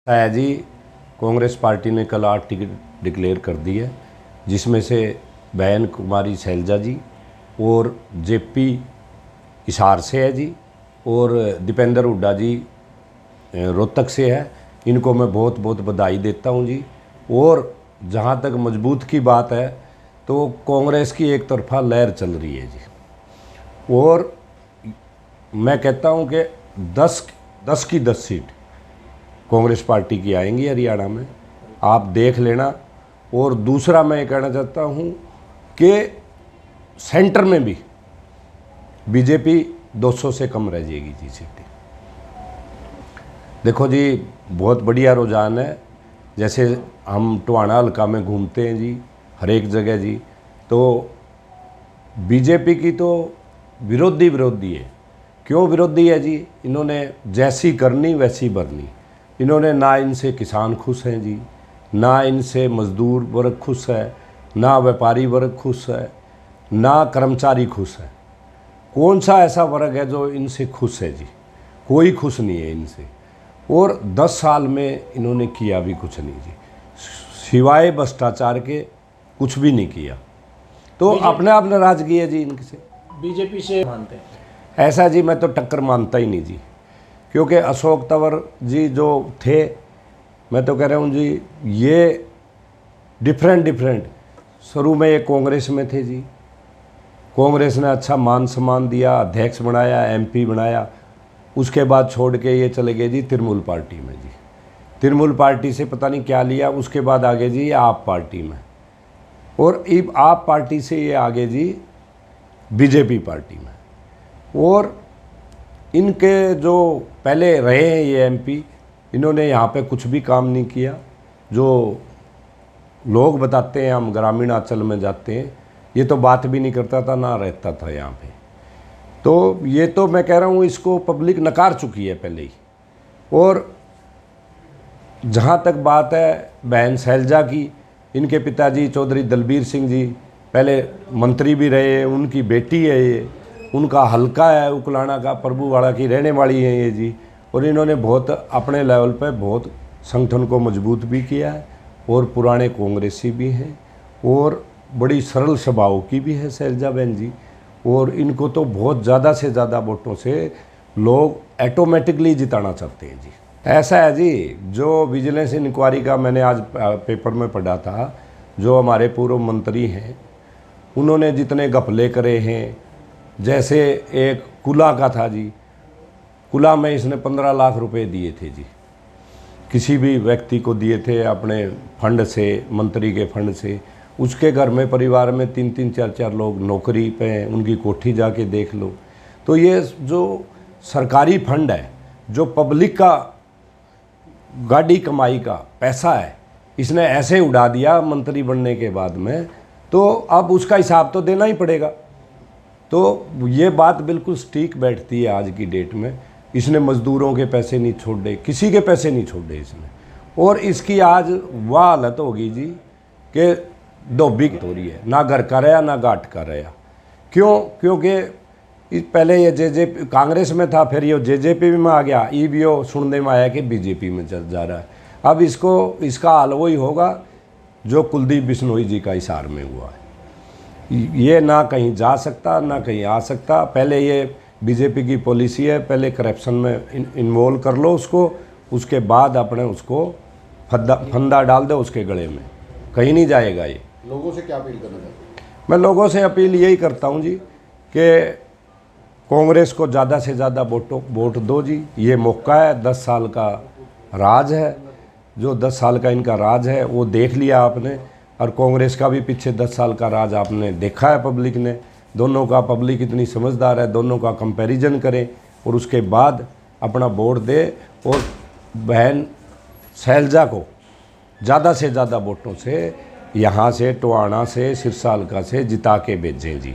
है जी। कांग्रेस पार्टी ने कल 8 टिकट डिक्लेयर कर दी है, जिसमें से बहन कुमारी शैलजा जी और जेपी हिसार से है जी, और दीपेंद्र हुड्डा जी रोहतक से है। इनको मैं बहुत बहुत बधाई देता हूं जी। और जहां तक मजबूत की बात है तो कांग्रेस की एक तरफा लहर चल रही है जी, और मैं कहता हूं कि 10 की 10 सीट कांग्रेस पार्टी की आएंगी हरियाणा में, आप देख लेना। और दूसरा मैं ये कहना चाहता हूँ कि सेंटर में भी बीजेपी 200 से कम रह जाएगी जी सीटें। देखो जी, बहुत बढ़िया रुझान है। जैसे हम टोहाना हल्का में घूमते हैं जी, हर एक जगह जी, तो बीजेपी की तो विरोधी है। क्यों विरोधी है जी? इन्होंने जैसी करनी वैसी भरनी। इन्होंने ना इनसे किसान खुश हैं जी, ना इनसे मजदूर वर्ग खुश है, ना व्यापारी वर्ग खुश है, ना कर्मचारी खुश है। कौन सा ऐसा वर्ग है जो इनसे खुश है जी? कोई खुश नहीं है इनसे। और 10 साल में इन्होंने किया भी कुछ नहीं जी, सिवाय भ्रष्टाचार के कुछ भी नहीं किया। तो अपने आप नाराजगी है जी इनसे। बीजेपी से मानते हैं ऐसा जी, मैं तो टक्कर मानता ही नहीं जी, क्योंकि अशोक तंवर जी जो थे, मैं तो कह रहा हूँ जी, ये डिफरेंट शुरू में ये कांग्रेस में थे जी। कांग्रेस ने अच्छा मान सम्मान दिया, अध्यक्ष बनाया, एमपी बनाया। उसके बाद छोड़ के ये चले गए जी तृणमूल पार्टी में जी। तृणमूल पार्टी से पता नहीं क्या लिया, उसके बाद आगे जी आप पार्टी में, और आप पार्टी से ये आगे जी बीजेपी पार्टी में। और इनके जो पहले रहे हैं ये एमपी, इन्होंने यहाँ पे कुछ भी काम नहीं किया। जो लोग बताते हैं, हम ग्रामीण अंचल में जाते हैं, ये तो बात भी नहीं करता था, ना रहता था यहाँ पे। तो ये तो मैं कह रहा हूँ, इसको पब्लिक नकार चुकी है पहले ही। और जहाँ तक बात है बहन शैलजा की, इनके पिताजी चौधरी दलबीर सिंह जी पहले मंत्री भी रहे, उनकी बेटी है ये, उनका हलका है उकलाना का, प्रभुवाड़ा की रहने वाली है ये जी। और इन्होंने बहुत अपने लेवल पे बहुत संगठन को मजबूत भी किया है, और पुराने कांग्रेसी भी हैं, और बड़ी सरल स्वभाव की भी है शैलजा बहन जी। और इनको तो बहुत ज़्यादा से ज़्यादा वोटों से लोग ऑटोमेटिकली जिताना चाहते हैं जी। ऐसा है जी, जो विजिलेंस इंक्वायरी का मैंने आज पेपर में पढ़ा था, जो हमारे पूर्व मंत्री हैं उन्होंने जितने घपले करे हैं, जैसे एक कुला का था जी, कुला में इसने 15 लाख रुपए दिए थे जी, किसी भी व्यक्ति को दिए थे अपने फंड से, मंत्री के फंड से। उसके घर में परिवार में 3-3 4-4 लोग नौकरी पे हैं, उनकी कोठी जाके देख लो। तो ये जो सरकारी फंड है, जो पब्लिक का गाड़ी कमाई का पैसा है, इसने ऐसे उड़ा दिया मंत्री बनने के बाद में, तो अब उसका हिसाब तो देना ही पड़ेगा। तो ये बात बिल्कुल सटीक बैठती है आज की डेट में। इसने मजदूरों के पैसे नहीं छोड़े, किसी के पैसे नहीं छोड़े इसने। और इसकी आज वह हालत होगी जी कि धोबी हो रही है, ना घर का रहा ना घाट का रहा। क्यों? क्योंकि पहले ये जेजेपी कांग्रेस में था, फिर ये जेजेपी में आ गया, भी सुनने में आया कि बीजेपी में जा रहा है। अब इसका हाल वही होगा जो कुलदीप बिश्नोई जी का हिसार में हुआ है। ये ना कहीं जा सकता ना कहीं आ सकता। पहले ये बीजेपी की पॉलिसी है, पहले करप्शन में इन्वॉल्व कर लो उसको, उसके बाद अपने उसको फंदा डाल दो उसके गले में, कहीं नहीं जाएगा ये। लोगों से क्या अपील करना चाहते हैं? मैं लोगों से अपील यही करता हूँ जी कि कांग्रेस को ज़्यादा से ज़्यादा वोट दो जी। ये मौका है, 10 साल का राज है, जो 10 साल का इनका राज है वो देख लिया आपने, और कांग्रेस का भी पीछे 10 साल का राज आपने देखा है पब्लिक ने। दोनों का पब्लिक इतनी समझदार है, दोनों का कंपैरिजन करें और उसके बाद अपना वोट दे, और बहन शैलजा को ज़्यादा से ज़्यादा वोटों से यहाँ से टोहाना से सिरसा हल्का से जिता के भेजें जी।